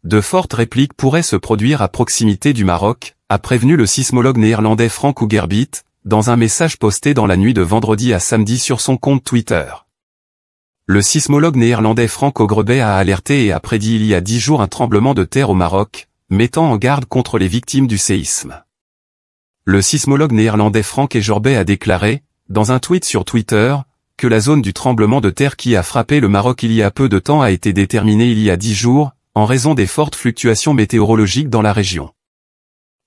De fortes répliques pourraient se produire à proximité du Maroc, a prévenu le sismologue néerlandais Frank Hugerbiet, dans un message posté dans la nuit de vendredi à samedi sur son compte Twitter. Le sismologue néerlandais Frank Hugerbiet a alerté et a prédit il y a 10 jours un tremblement de terre au Maroc, mettant en garde contre les victimes du séisme. Le sismologue néerlandais Frank Hugerbiet a déclaré, dans un tweet sur Twitter, que la zone du tremblement de terre qui a frappé le Maroc il y a peu de temps a été déterminée il y a 10 jours, en raison des fortes fluctuations météorologiques dans la région.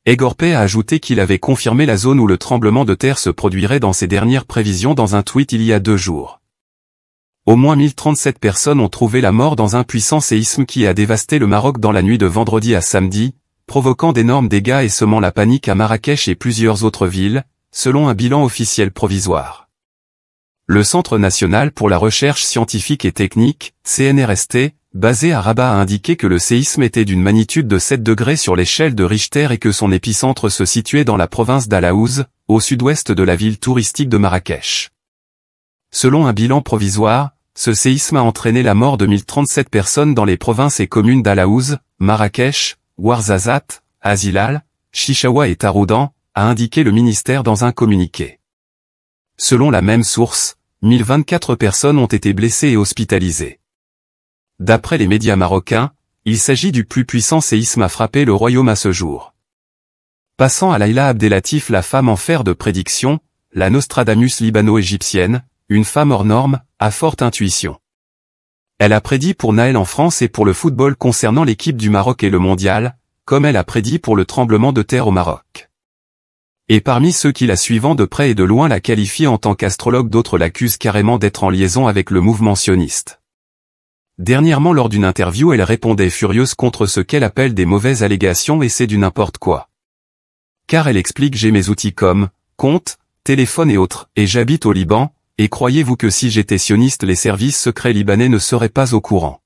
Hugerbiet a ajouté qu'il avait confirmé la zone où le tremblement de terre se produirait dans ses dernières prévisions dans un tweet il y a 2 jours. Au moins 1037 personnes ont trouvé la mort dans un puissant séisme qui a dévasté le Maroc dans la nuit de vendredi à samedi, provoquant d'énormes dégâts et semant la panique à Marrakech et plusieurs autres villes, selon un bilan officiel provisoire. Le Centre national pour la recherche scientifique et technique, CNRST, basé à Rabat a indiqué que le séisme était d'une magnitude de 7 degrés sur l'échelle de Richter et que son épicentre se situait dans la province d'Al-Aouz, au sud-ouest de la ville touristique de Marrakech. Selon un bilan provisoire, ce séisme a entraîné la mort de 1037 personnes dans les provinces et communes d'Al-Aouz, Marrakech, Ouarzazate, Azilal, Chichaoua et Taroudan, a indiqué le ministère dans un communiqué. Selon la même source, 1024 personnes ont été blessées et hospitalisées. D'après les médias marocains, il s'agit du plus puissant séisme à frapper le royaume à ce jour. Passant à Laïla Abdelatif, la femme en fer de prédiction, la Nostradamus libano-égyptienne, une femme hors norme, à forte intuition. Elle a prédit pour Naël en France et pour le football concernant l'équipe du Maroc et le mondial, comme elle a prédit pour le tremblement de terre au Maroc. Et parmi ceux qui la suivant de près et de loin la qualifient en tant qu'astrologue, d'autres l'accusent carrément d'être en liaison avec le mouvement sioniste. Dernièrement, lors d'une interview, elle répondait furieuse contre ce qu'elle appelle des mauvaises allégations et c'est du n'importe quoi. Car elle explique: j'ai mes outils comme compte, téléphone et autres, et j'habite au Liban, et croyez-vous que si j'étais sioniste les services secrets libanais ne seraient pas au courant.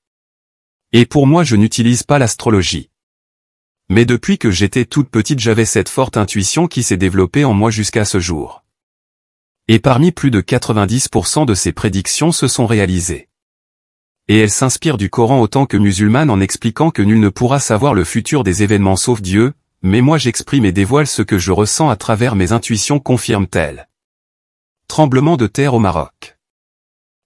Et pour moi je n'utilise pas l'astrologie. Mais depuis que j'étais toute petite j'avais cette forte intuition qui s'est développée en moi jusqu'à ce jour. Et parmi plus de 90% de ces prédictions se sont réalisées. Et elle s'inspire du Coran autant que musulmane en expliquant que nul ne pourra savoir le futur des événements sauf Dieu, mais moi j'exprime et dévoile ce que je ressens à travers mes intuitions, confirme-t-elle. Tremblement de terre au Maroc.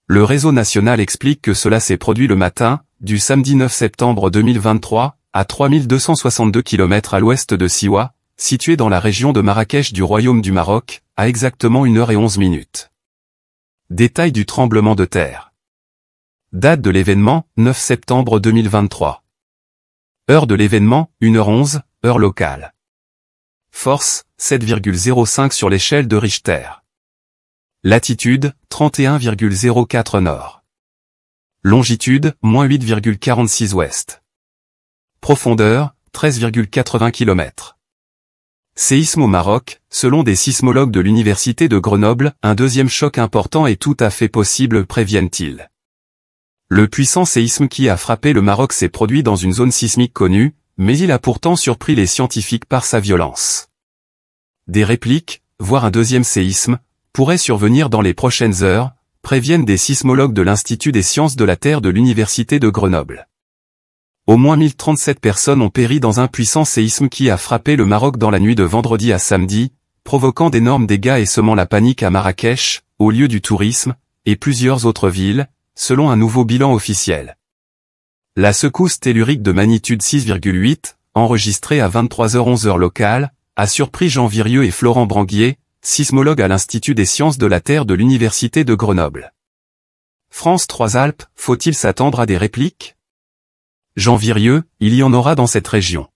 Le réseau national explique que cela s'est produit le matin, du samedi 9 septembre 2023, à 3262 km à l'ouest de Siwa, situé dans la région de Marrakech du Royaume du Maroc, à exactement 1h11. Détail du tremblement de terre. Date de l'événement, 9 septembre 2023. Heure de l'événement, 1h11, heure locale. Force, 7,05 sur l'échelle de Richter. Latitude, 31,04 nord. Longitude, -8,46 ouest. Profondeur, 13,80 km. Séisme au Maroc, selon des sismologues de l'université de Grenoble, un deuxième choc important est tout à fait possible, préviennent-ils. Le puissant séisme qui a frappé le Maroc s'est produit dans une zone sismique connue, mais il a pourtant surpris les scientifiques par sa violence. Des répliques, voire un deuxième séisme, pourraient survenir dans les prochaines heures, préviennent des sismologues de l'Institut des sciences de la Terre de l'université de Grenoble. Au moins 1037 personnes ont péri dans un puissant séisme qui a frappé le Maroc dans la nuit de vendredi à samedi, provoquant d'énormes dégâts et semant la panique à Marrakech, au lieu du tourisme, et plusieurs autres villes, selon un nouveau bilan officiel. La secousse tellurique de magnitude 6,8, enregistrée à 23h11 heure locale, a surpris Jean Virieux et Florent Branguier, sismologues à l'Institut des sciences de la Terre de l'université de Grenoble. France 3 Alpes, faut-il s'attendre à des répliques ? Jean Virieux, il y en aura dans cette région.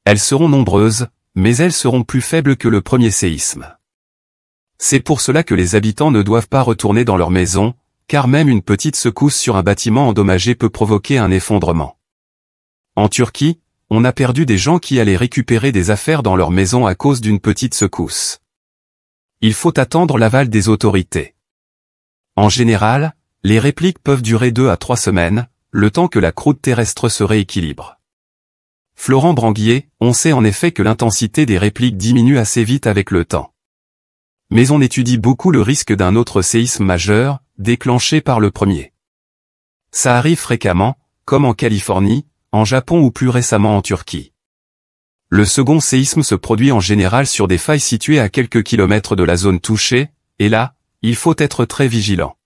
Elles seront nombreuses, mais elles seront plus faibles que le premier séisme. C'est pour cela que les habitants ne doivent pas retourner dans leur maison, car même une petite secousse sur un bâtiment endommagé peut provoquer un effondrement. En Turquie, on a perdu des gens qui allaient récupérer des affaires dans leur maison à cause d'une petite secousse. Il faut attendre l'aval des autorités. En général, les répliques peuvent durer 2 à 3 semaines, le temps que la croûte terrestre se rééquilibre. Florent Branguier, on sait en effet que l'intensité des répliques diminue assez vite avec le temps. Mais on étudie beaucoup le risque d'un autre séisme majeur, déclenché par le premier. Ça arrive fréquemment, comme en Californie, en Japon ou plus récemment en Turquie. Le second séisme se produit en général sur des failles situées à quelques kilomètres de la zone touchée, et là, il faut être très vigilant.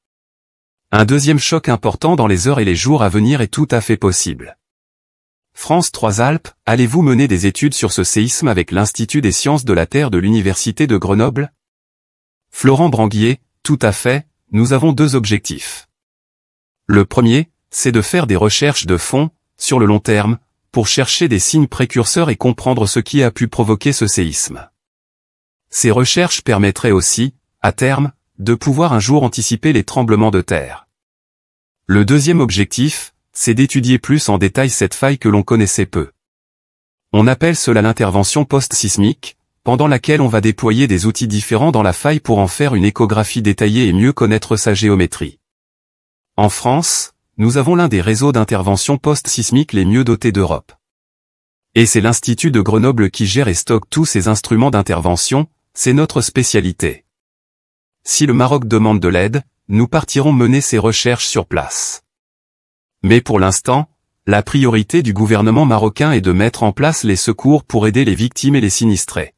Un deuxième choc important dans les heures et les jours à venir est tout à fait possible. France 3 Alpes, allez-vous mener des études sur ce séisme avec l'Institut des sciences de la Terre de l'Université de Grenoble? Florent Branguier, tout à fait, nous avons deux objectifs. Le premier, c'est de faire des recherches de fond, sur le long terme, pour chercher des signes précurseurs et comprendre ce qui a pu provoquer ce séisme. Ces recherches permettraient aussi, à terme, de pouvoir un jour anticiper les tremblements de terre. Le deuxième objectif, c'est d'étudier plus en détail cette faille que l'on connaissait peu. On appelle cela l'intervention post-sismique, pendant laquelle on va déployer des outils différents dans la faille pour en faire une échographie détaillée et mieux connaître sa géométrie. En France, nous avons l'un des réseaux d'intervention post-sismique les mieux dotés d'Europe. Et c'est l'Institut de Grenoble qui gère et stocke tous ces instruments d'intervention, c'est notre spécialité. Si le Maroc demande de l'aide, nous partirons mener ces recherches sur place. Mais pour l'instant, la priorité du gouvernement marocain est de mettre en place les secours pour aider les victimes et les sinistrés.